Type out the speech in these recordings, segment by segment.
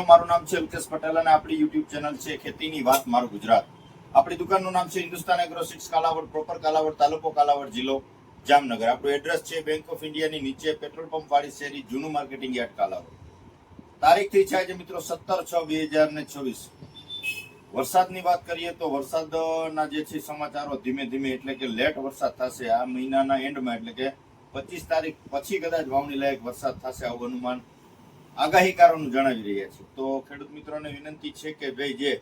મારું નામ છે લુકેશ પટેલ અને આપણી યુટ્યુબ ચેનલ છે ખેતીની વાત મારું ગુજરાત. આપણી દુકાનનું નામ છે Hindustan agro seeds Kalavad, proper Kalavad, તાલુકો કાલાવડ, જિલ્લો જામનગર. આપણું એડ્રેસ છે બેંક ઓફ ઇન્ડિયાની નીચે, પેટ્રોલ પંપ વાળી શેરી, જૂનું માર્કેટિંગ યાર્ડ કાલાવડ. તારીખ થઈ છે આજે મિત્રો 17/6/2026. વરસાદની વાત કરીએ તો વરસાદના જે છે સમાચારો ધીમે ધીમે એટલે કે લેટ વરસાદ થશે આ મહિનાના એન્ડમાં, એટલે કે 25 તારીખ પછી કદાચ વાવણી લાયક વરસાદ થશે આવું અનુમાન આગાહીકારોનું જણાવી રહ્યા છે. તો ખેડૂત મિત્રોને વિનંતી છે કે ભાઈ જે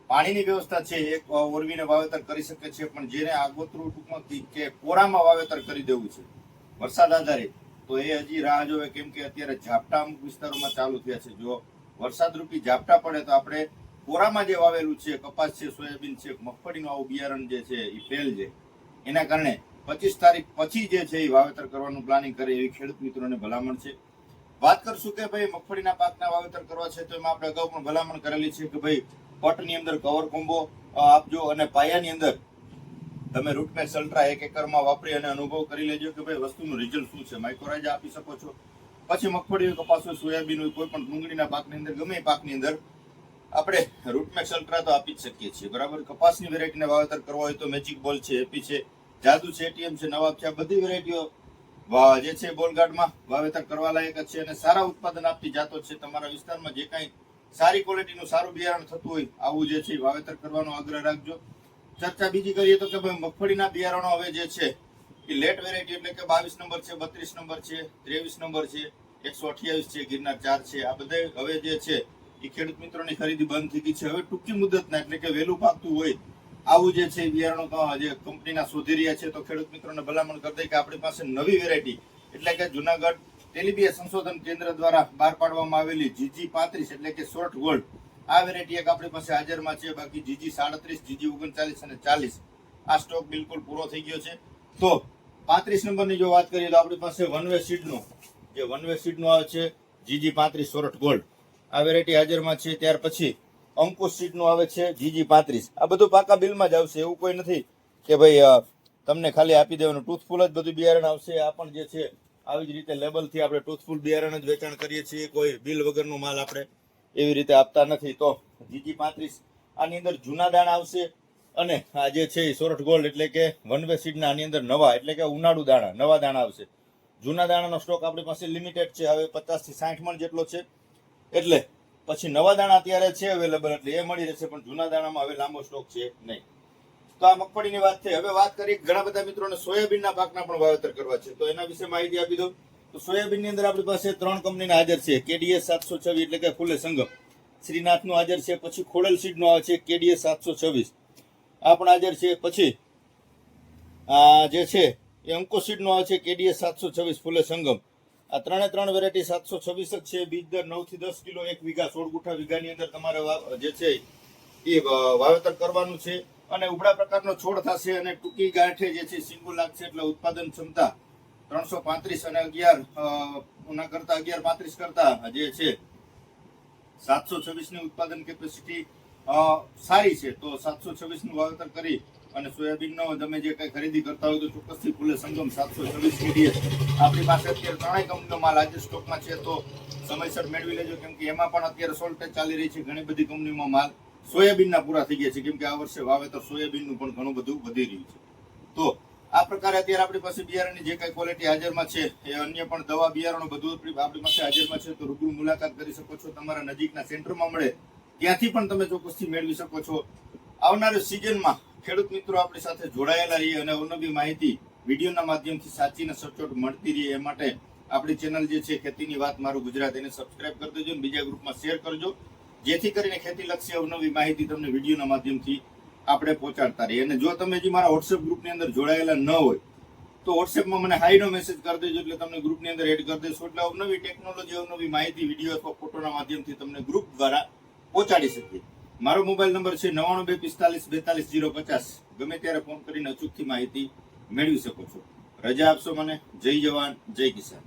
પાણીની વ્યવસ્થા છે એક ઓરવીને વાવેતર કરી શકે છે, પણ જેને આગોતરું ટૂંકમાં કે કોરામાં વાવેતર કરી દેવું છે વરસાદ આધારિત, તો એ હજી રાહ જોવે, કેમ કે અત્યારે ઝાપટા અમુક વિસ્તારોમાં ચાલુ થયા છે. જો વરસાદરૂપી ઝાપટા પડે તો આપણે કોરામાં જે વાવેલું છે કપાસ છે, સોયાબીન છે, મગફળીનું આવું બિયારણ જે છે એ ફેલ છે. એના કારણે 25 તારીખ પછી જે છે એ વાવેતર કરવાનું પ્લાનિંગ કરે એવી ખેડૂત મિત્રોને ભલામણ છે. વાત કરશું કે ભાઈ મગફળીના પાકના વાવેતર કરવા છે તો એમાં આપણે અગાઉ પણ ભલામણ કરેલી છે કે ભાઈ પટની અંદર કવર કોમ્બો આપજો અને પાયાની અંદર તમે રૂટમેક્સ અલ્ટ્રા 1 એકરમાં વાપરી અને અનુભવ કરી લેજો કે ભાઈ વસ્તુનું રિઝલ્ટ શું છે. માઇક્રોરાઇઝા આપી શકો છો. પછી મગફળી હોય, કપાસ હોય, સોયાબીન હોય, કોઈ પણ ડુંગળીના પાકની અંદર ગમે પાકની અંદર આપણે રૂટમેક્સ અલ્ટ્રા તો આપી જ શકીએ છીએ. બરાબર. કપાસની વેરાયટીને વાવેતર કરવા હોય તો મેજિક બોલ છે, એપી છે, જાદુ છે, એટીએમ છે, નવાબ છે, આ બધી વેરાયટીઓ જે છે બોલગાર્ડમાં વાવેતર કરવા લાયક છે અને સારા ઉત્પાદન આપતી જાતો છે. તમારા વિસ્તારમાં જે કાંઈ સારી ક્વોલિટીનું સારું બિયારણ થતું હોય આવું જે છે વાવેતર કરવાનો આગ્રહ રાખજો. ચર્ચા બીજી કરીએ તો કે ભાઈ મગફળીના બિયારણો હવે જે છે એ લેટ વેરાયટી એટલે કે 22 નંબર છે, 32 નંબર છે, 23 નંબર છે, 128 છે, ગિરનાર 4 છે, આ બધા હવે જે છે એ ખેડૂત મિત્રોની ખરીદી બંધ થઈ ગઈ છે. હવે ટૂંકી મુદતના એટલે કે વહેલું પાકતું હોય આવું જે છે બિયારણો જે કંપનીના શોધી રહ્યા છે, તો ખેડૂત મિત્રોને ભલામણ કરી દે કે આપણી પાસે નવી વેરાયટી એટલે કે જુનાગઢ તેલીબિયા સંશોધન કેન્દ્ર દ્વારા બહાર પાડવામાં આવેલી GG 35 એટલે કે શોર્ટ ગોલ્ડ આ વેરાયટી એક આપણી પાસે હાજરમાં છે. બાકી GG 37, GG 39 અને 40 આ સ્ટોક બિલકુલ પૂરો થઈ ગયો છે. તો 35 નંબરની જો વાત કરીએ તો આપણી પાસે વનવે સીડનો જે વનવે સીડનો આવે છે GG 35 શોર્ટ ગોલ્ડ આ વેરાયટી હાજરમાં છે. ત્યાર પછી અંકુશ સીડનું આવે છે GG 35. આ બધું પાકા બિલમાં જ આવશે, એવું કોઈ નથી કે ભાઈ તમને ખાલી આપી દેવાનું. ટૂથફુલ જ બધું બિયારણ આવશે. આ પણ જે છે આવી જ રીતે લેબલથી આપણે ટૂથફુલ બિયારણ જ વેચાણ કરીએ છીએ, કોઈ બિલ વગરનો માલ આપણે એવી રીતે આપતા નથી. તો GG 35 આની અંદર જૂના દાણા આવશે અને આ જે છે સોરઠ ગોલ્ડ એટલે કે વનવે સીડના આની અંદર નવા એટલે કે ઉનાળુ દાણા નવા દાણા આવશે. જૂના દાણાનો સ્ટોક આપણી પાસે લિમિટેડ છે, હવે 50 થી 60 મણ જેટલો છે. એટલે પછી નવા દાણા અત્યારે છે અવેલેબલ એટલે એ મળી રહેશે, પણ જૂના દાણામાં હવે લાંબો સ્ટોક છે નહીં. તો આ મગફળીની વાત થઈ. હવે વાત કરીએ ઘણા બધા મિત્રોને સોયાબીનના પાકના પણ વાવેતર કરવા છે, તો એના વિશે માહિતી આપી દઉં. તો સોયાબીનની અંદર આપણી પાસે 3 કંપનીના હાજર છે. KDS 726 એટલે કે ફૂલે સંગમ, શ્રીનાથનું હાજર છે. પછી ખોડલ સીડનો આવે છે KDS 726 આ પણ હાજર છે. પછી આ જે છે એ અંકુશ સીડનો આવે છે KDS 726 ફૂલે સંગમ. આ 3 વેરાયટી 726 જ છે. બીજ દર 9 થી 10 કિલો 1 વીઘા 16 ગુઠા વીઘાની અંદર તમારે જે છે એ વાવેતર કરવાનું છે. અને ઉભડા પ્રકારનો છોડ થશે અને ટૂંકી ગાંઠે જે છે સિંગુ લાગશે, એટલે ઉત્પાદન ક્ષમતા 335 અને 11 કરતા 1135 કરતા જે છે 726 ની ઉત્પાદન કેપેસિટી સારી છે. તો 726 નું વાવેતર કરી અને સોયાબીનનો તમે જે કઈ ખરીદી કરતા હોય તો ચોક્કસથી ફૂલે સંગમ 726 KDS આપણી પાસે અત્યારે 3 કંપનીનો માલ આજે સ્ટોકમાં છે, તો સમયસર મેળવી લેજો, કેમ કે એમાં પણ અત્યારે શોર્ટેજ ચાલી રહી છે. ઘણી બધી કંપનીમાં માલ સોયાબીનના પૂરા થઈ ગયા છે, કેમ કે આ વર્ષે વાવેતર સોયાબીનનું પણ ઘણું બધું વધી રહ્યું છે. તો આ પ્રકારે અત્યારે આપણી પાસે બિયારણની જે કઈ ક્વોલિટી હાજરમાં છે એ અન્ય પણ દવા બિયારણો બધું આપણી પાસે હાજરમાં છે. તો રૂબરૂ મુલાકાત કરી શકો છો. તમારા નજીકના સેન્ટરમાં મળે ત્યાંથી પણ તમે ચોક્કસથી મેળવી શકો છો. આવનારી સિઝનમાં ખેડૂત મિત્રો આપણી સાથે જોડાયેલા રહીએ અને અવનવી માહિતી વિડીયોના માધ્યમથી સાચીને સચોટ મળતી રહે એ માટે આપણી ચેનલ જે છે ખેતીની વાત મારું ગુજરાત એને સબસ્ક્રાઇબ કરી દેજો અને બીજા ગ્રુપમાં શેર કરજો, જેથી કરીને ખેતીલક્ષી અવનવી માહિતી તમને વિડીયોના માધ્યમથી આપણે પહોંચાડતા રહીએ. અને જો તમે હજી મારા વોટ્સએપ ગ્રુપની અંદર જોડાયેલા ન હોય તો વોટ્સએપમાં મને હાઈનો મેસેજ કરી દેજો, એટલે તમને ગ્રુપની અંદર એડ કરી દેશો. એટલે અવનવી ટેકનોલોજી અવનવી માહિતી વિડીયો અથવા ફોટોના માધ્યમથી તમને ગ્રુપ દ્વારા પહોંચાડી શકીએ. મારો મોબાઈલ નંબર છે 9925424050. ગમે ત્યારે ફોન કરીને અચૂકથી માહિતી મેળવી શકો છો. રજા આપશો મને. જય જવાન, જય કિસાન.